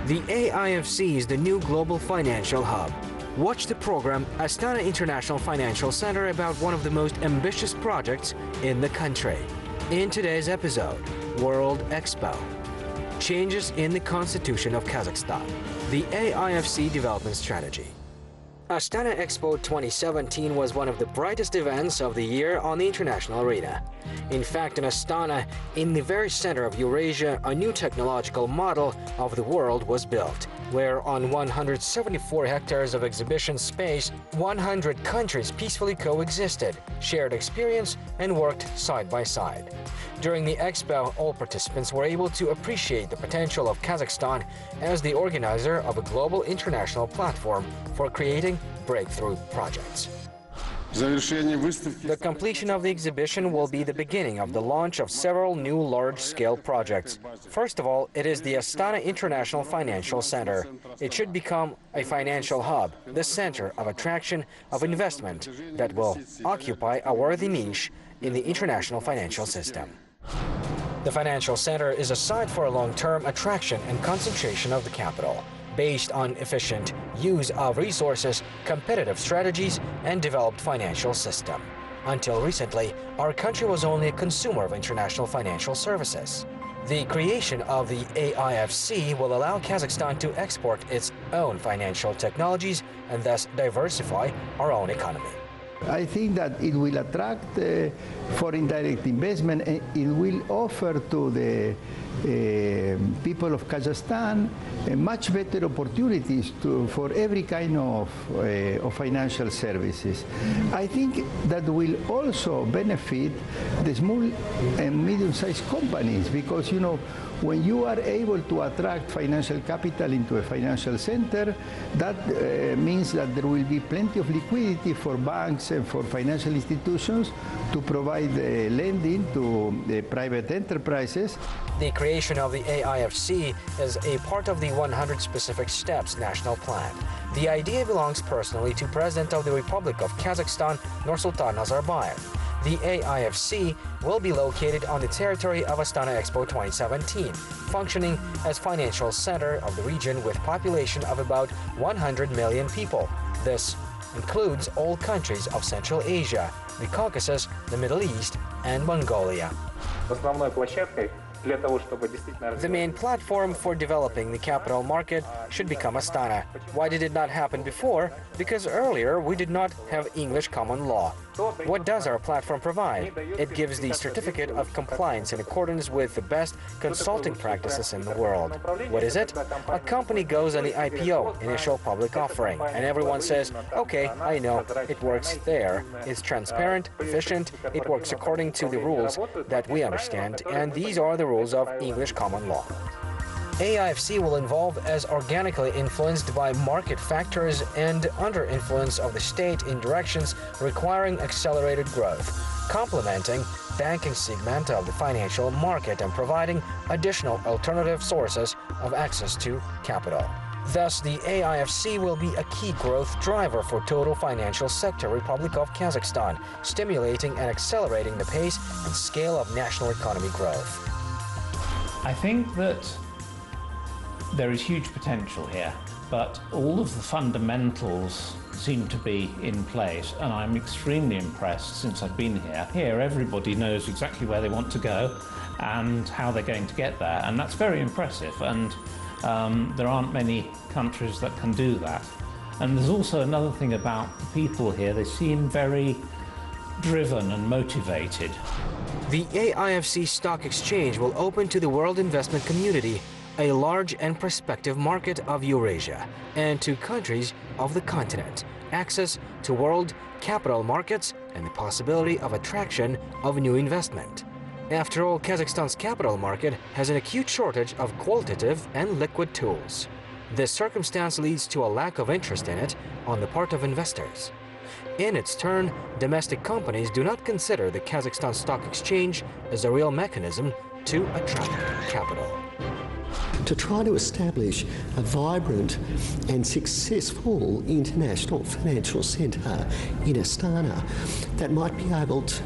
The AIFC is the new global financial hub. Watch the program Astana International Financial Center about one of the most ambitious projects in the country. In today's episode, World Expo. Changes in the Constitution of Kazakhstan. The AIFC development strategy. Astana Expo 2017 was one of the brightest events of the year on the international arena. In fact, in Astana, in the very center of Eurasia, a new technological model of the world was built, where on 174 hectares of exhibition space, 100 countries peacefully coexisted, shared experience, and worked side by side. During the expo, all participants were able to appreciate the potential of Kazakhstan as the organizer of a global international platform for creating breakthrough projects. The completion of the exhibition will be the beginning of the launch of several new large-scale projects. First of all, it is the Astana International Financial Center. It should become a financial hub, the center of attraction of investment that will occupy a worthy niche in the international financial system. The financial center is a site for a long-term attraction and concentration of the capital, based on efficient use of resources, competitive strategies, and developed financial system. Until recently, our country was only a consumer of international financial services. The creation of the AIFC will allow Kazakhstan to export its own financial technologies and thus diversify our own economy. I think that it will attract foreign direct investment, and it will offer to the people of Kazakhstan much better opportunities for every kind of financial services. I think that will also benefit the small and medium-sized companies because, you know, when you are able to attract financial capital into a financial center, that means that there will be plenty of liquidity for banks and for financial institutions to provide lending to the private enterprises. The creation of the AIFC is a part of the 100 Specific Steps national plan. The idea belongs personally to President of the Republic of Kazakhstan, Nursultan Nazarbayev. The AIFC will be located on the territory of Astana Expo 2017, functioning as financial center of the region with population of about 100 million people. This includes all countries of Central Asia, the Caucasus, the Middle East, and Mongolia. The main platform for developing the capital market should become Astana. Why did it not happen before? Because earlier we did not have English common law. What does our platform provide? It gives the certificate of compliance in accordance with the best consulting practices in the world. What is it? A company goes on the IPO, initial public offering, and everyone says, okay, I know, it works there. It's transparent, efficient, it works according to the rules that we understand, and these are the rules of English common law. AIFC will evolve as organically influenced by market factors and under influence of the state in directions requiring accelerated growth, complementing banking segment of the financial market and providing additional alternative sources of access to capital. Thus, the AIFC will be a key growth driver for total financial sector Republic of Kazakhstan, stimulating and accelerating the pace and scale of national economy growth. I think that there is huge potential here, but all of the fundamentals seem to be in place, and I'm extremely impressed since I've been here. Here, everybody knows exactly where they want to go and how they're going to get there, and that's very impressive, and there aren't many countries that can do that. And there's also another thing about the people here. They seem very driven and motivated. The AIFC Stock Exchange will open to the world investment community a large and prospective market of Eurasia and to countries of the continent, access to world capital markets, and the possibility of attraction of new investment. After all, Kazakhstan's capital market has an acute shortage of qualitative and liquid tools. This circumstance leads to a lack of interest in it on the part of investors. In its turn, domestic companies do not consider the Kazakhstan Stock Exchange as a real mechanism to attract capital. to try to establish a vibrant and successful international financial centre in Astana that might be able to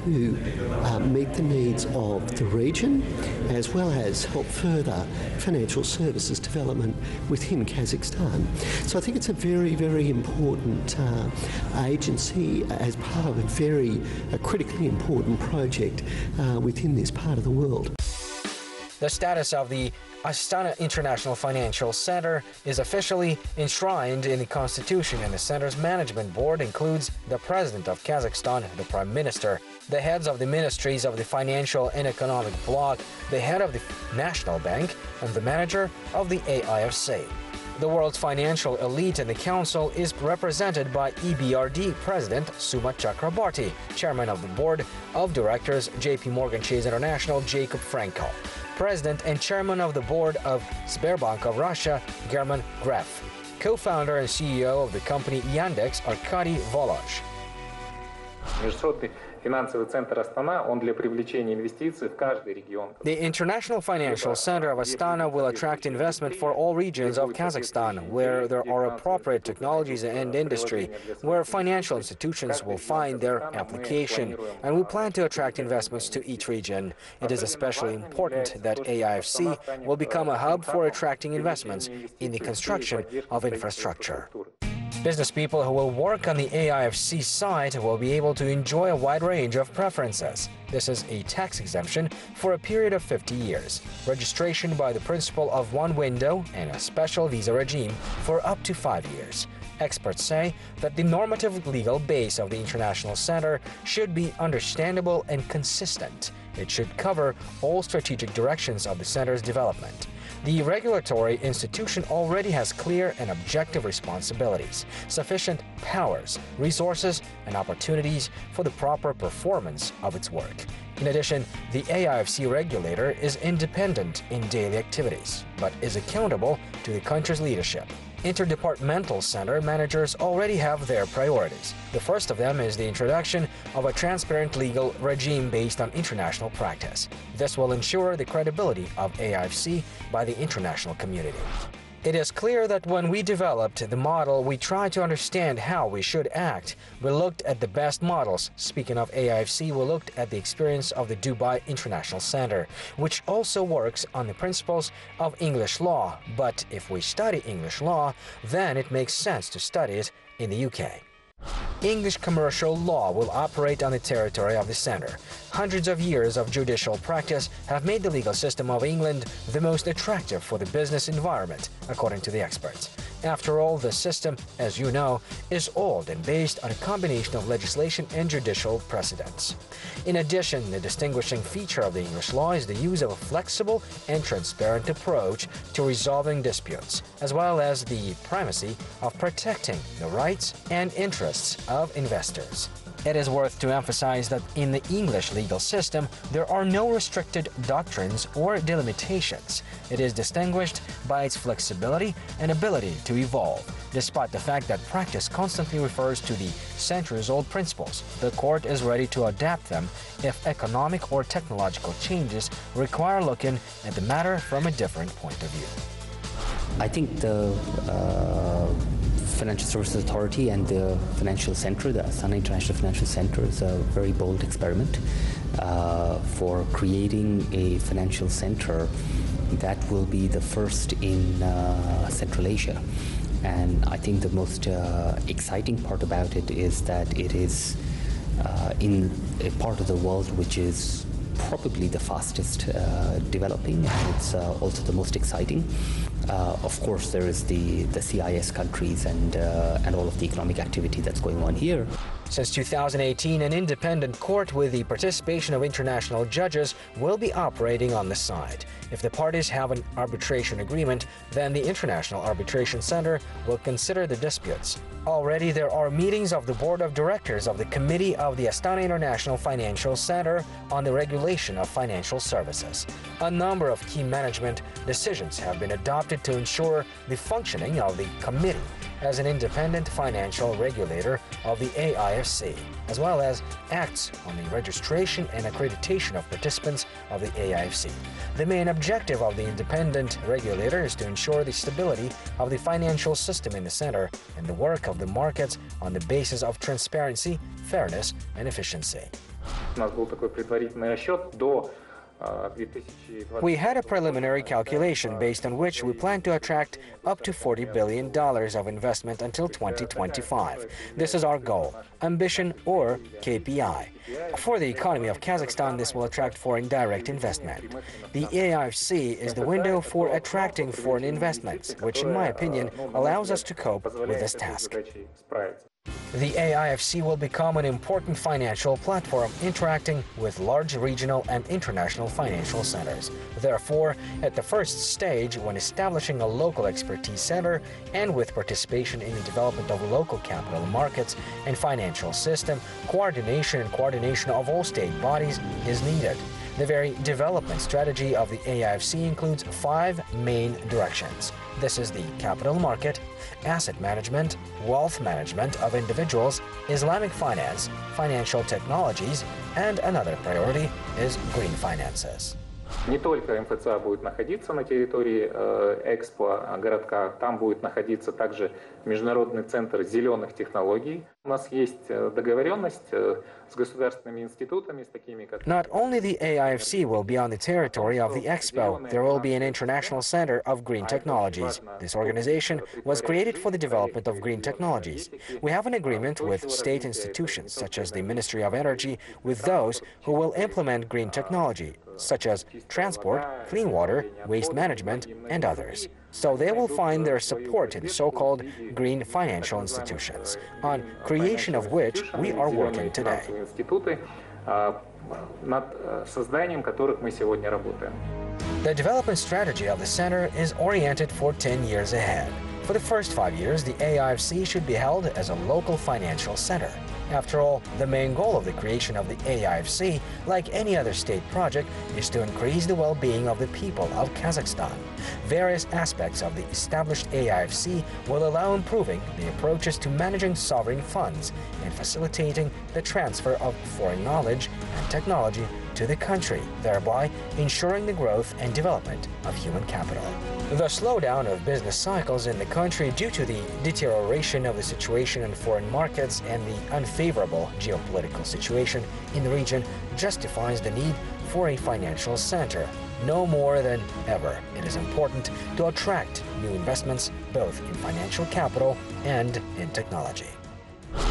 meet the needs of the region, as well as help further financial services development within Kazakhstan. So I think it's a very, very important agency as part of a critically important project within this part of the world. The status of the Astana International Financial Center is officially enshrined in the Constitution, and the center's management board includes the President of Kazakhstan, the Prime Minister, the heads of the ministries of the financial and economic bloc, the head of the National Bank, and the manager of the AIFC. The world's financial elite in the council is represented by EBRD President Suma Chakrabarti, Chairman of the Board of Directors JP Morgan Chase International Jacob Frankel, President and Chairman of the Board of Sberbank of Russia German Gref, co-founder and CEO of the company Yandex Arkady Volozh. The International Financial Center of Astana will attract investment for all regions of Kazakhstan, where there are appropriate technologies and industry, where financial institutions will find their application, and we plan to attract investments to each region. It is especially important that AIFC will become a hub for attracting investments in the construction of infrastructure. Business people who will work on the AIFC site will be able to enjoy a wide range of preferences. This is a tax exemption for a period of 50 years, registration by the principle of one window, and a special visa regime for up to 5 years. Experts say that the normative legal base of the International Center should be understandable and consistent. It should cover all strategic directions of the center's development. The regulatory institution already has clear and objective responsibilities, sufficient powers, resources, and opportunities for the proper performance of its work. In addition, the AIFC regulator is independent in daily activities, but is accountable to the country's leadership. Interdepartmental center managers already have their priorities. The first of them is the introduction of a transparent legal regime based on international practice. This will ensure the credibility of AIFC by the international community. It is clear that when we developed the model, we tried to understand how we should act. We looked at the best models. Speaking of AIFC, we looked at the experience of the Dubai International Center, which also works on the principles of English law. But if we study English law, then it makes sense to study it in the UK. English commercial law will operate on the territory of the center. Hundreds of years of judicial practice have made the legal system of England the most attractive for the business environment, according to the experts. After all, the system, as you know, is old and based on a combination of legislation and judicial precedents. In addition, the distinguishing feature of the English law is the use of a flexible and transparent approach to resolving disputes, as well as the primacy of protecting the rights and interests of investors. It is worth to emphasize that in the English legal system, there are no restricted doctrines or delimitations. It is distinguished by its flexibility and ability to evolve. Despite the fact that practice constantly refers to the centuries-old principles, the court is ready to adapt them if economic or technological changes require looking at the matter from a different point of view. I think the Financial Services Authority and the Financial Center, the Astana International Financial Center, is a very bold experiment for creating a financial center that will be the first in Central Asia. And I think the most exciting part about it is that it is in a part of the world which is probably the fastest developing, and it's also the most exciting. Of course, there is the CIS countries and all of the economic activity that's going on here. Since 2018, an independent court with the participation of international judges will be operating on the site. If the parties have an arbitration agreement, then the International Arbitration Center will consider the disputes. Already there are meetings of the Board of Directors of the Committee of the Astana International Financial Center on the regulation of financial services. A number of key management decisions have been adopted to ensure the functioning of the committee as an independent financial regulator of the AIFC, as well as acts on the registration and accreditation of participants of the AIFC. The main objective of the independent regulator is to ensure the stability of the financial system in the center and the work of the markets on the basis of transparency, fairness, and efficiency. We had a preliminary calculation based on which we plan to attract up to $40 billion of investment until 2025. This is our goal, ambition, or KPI. For the economy of Kazakhstan, this will attract foreign direct investment. The AIFC is the window for attracting foreign investments, which, in my opinion, allows us to cope with this task. The AIFC will become an important financial platform interacting with large regional and international financial centers. Therefore, at the first stage, when establishing a local expertise center and with participation in the development of local capital markets and financial system, coordination of all state bodies is needed. The very development strategy of the AIFC includes 5 main directions. This is the capital market, asset management, wealth management of individuals, Islamic finance, financial technologies, and another priority is green finances. Не только МФЦА будет находиться на территории Экспо городка, там будет находиться также Международный центр зеленых технологий. У нас есть договоренность с государственными институтами, с такими как... Not only the AIFC will be on the territory of the Expo, there will be an international center of green technologies. This organization was created for the development of green technologies. We have an agreement with state institutions, such as the Ministry of Energy, with those who will implement green technology, such as transport, clean water, waste management, and others. So they will find their support in so-called green financial institutions, on creation of which we are working today. The development strategy of the center is oriented for 10 years ahead. For the first 5 years, the AIFC should be held as a local financial center. After all, the main goal of the creation of the AIFC, like any other state project, is to increase the well-being of the people of Kazakhstan. Various aspects of the established AIFC will allow improving the approaches to managing sovereign funds and facilitating the transfer of foreign knowledge and technology to the country, thereby ensuring the growth and development of human capital. The slowdown of business cycles in the country due to the deterioration of the situation in foreign markets and the unfavorable geopolitical situation in the region justifies the need for a financial center. No more than ever, it is important to attract new investments both in financial capital and in technology.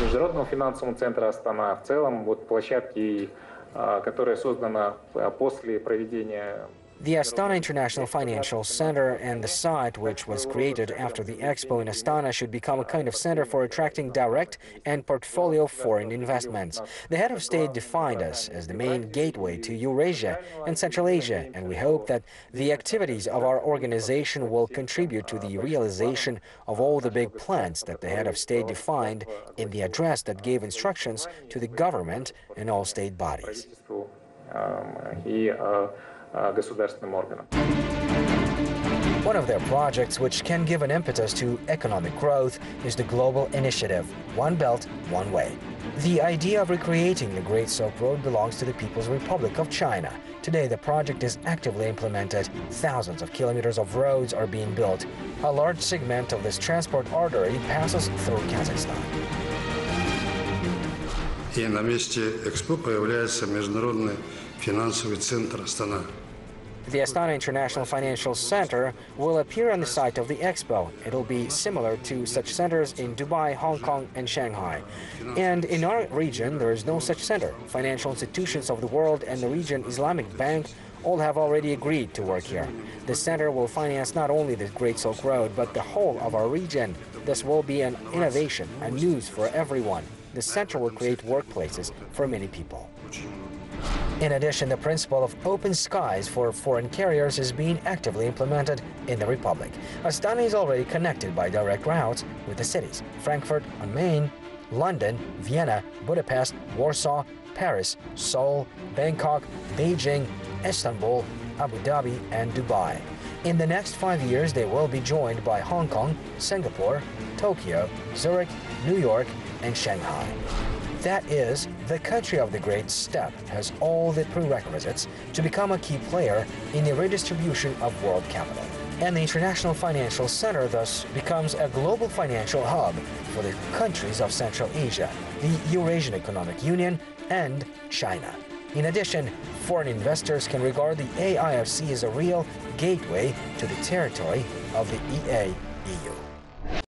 Международного финансового центра Астана в целом, вот площадки, которая создана после проведения... The Astana International Financial Center and the site which was created after the Expo in Astana should become a kind of center for attracting direct and portfolio foreign investments. The head of state defined us as the main gateway to Eurasia and Central Asia, and we hope that the activities of our organization will contribute to the realization of all the big plans that the head of state defined in the address that gave instructions to the government and all state bodies. One of their projects which can give an impetus to economic growth is the global initiative, One Belt, One Way. The idea of recreating the Great Silk Road belongs to the People's Republic of China. Today, the project is actively implemented. Thousands of kilometers of roads are being built. A large segment of this transport artery passes through Kazakhstan. И на месте Экспо появляется Международный финансовый центр Астана. The Astana International Financial Center will appear on the site of the Expo. It'll be similar to such centers in Dubai, Hong Kong, and Shanghai. And in our region, there is no such center. Financial institutions of the world and the region Islamic Bank all have already agreed to work here. The center will finance not only the Great Silk Road, but the whole of our region. This will be an innovation, a news for everyone. The center will create workplaces for many people. In addition, the principle of open skies for foreign carriers is being actively implemented in the Republic. Astana is already connected by direct routes with the cities Frankfurt on Main, London, Vienna, Budapest, Warsaw, Paris, Seoul, Bangkok, Beijing, Istanbul, Abu Dhabi, and Dubai. In the next 5 years, they will be joined by Hong Kong, Singapore, Tokyo, Zurich, New York, and Shanghai. That is, the country of the Great Step has all the prerequisites to become a key player in the redistribution of world capital. And the International Financial Center thus becomes a global financial hub for the countries of Central Asia, the Eurasian Economic Union, and China. In addition, foreign investors can regard the AIFC as a real gateway to the territory of the EA-EU.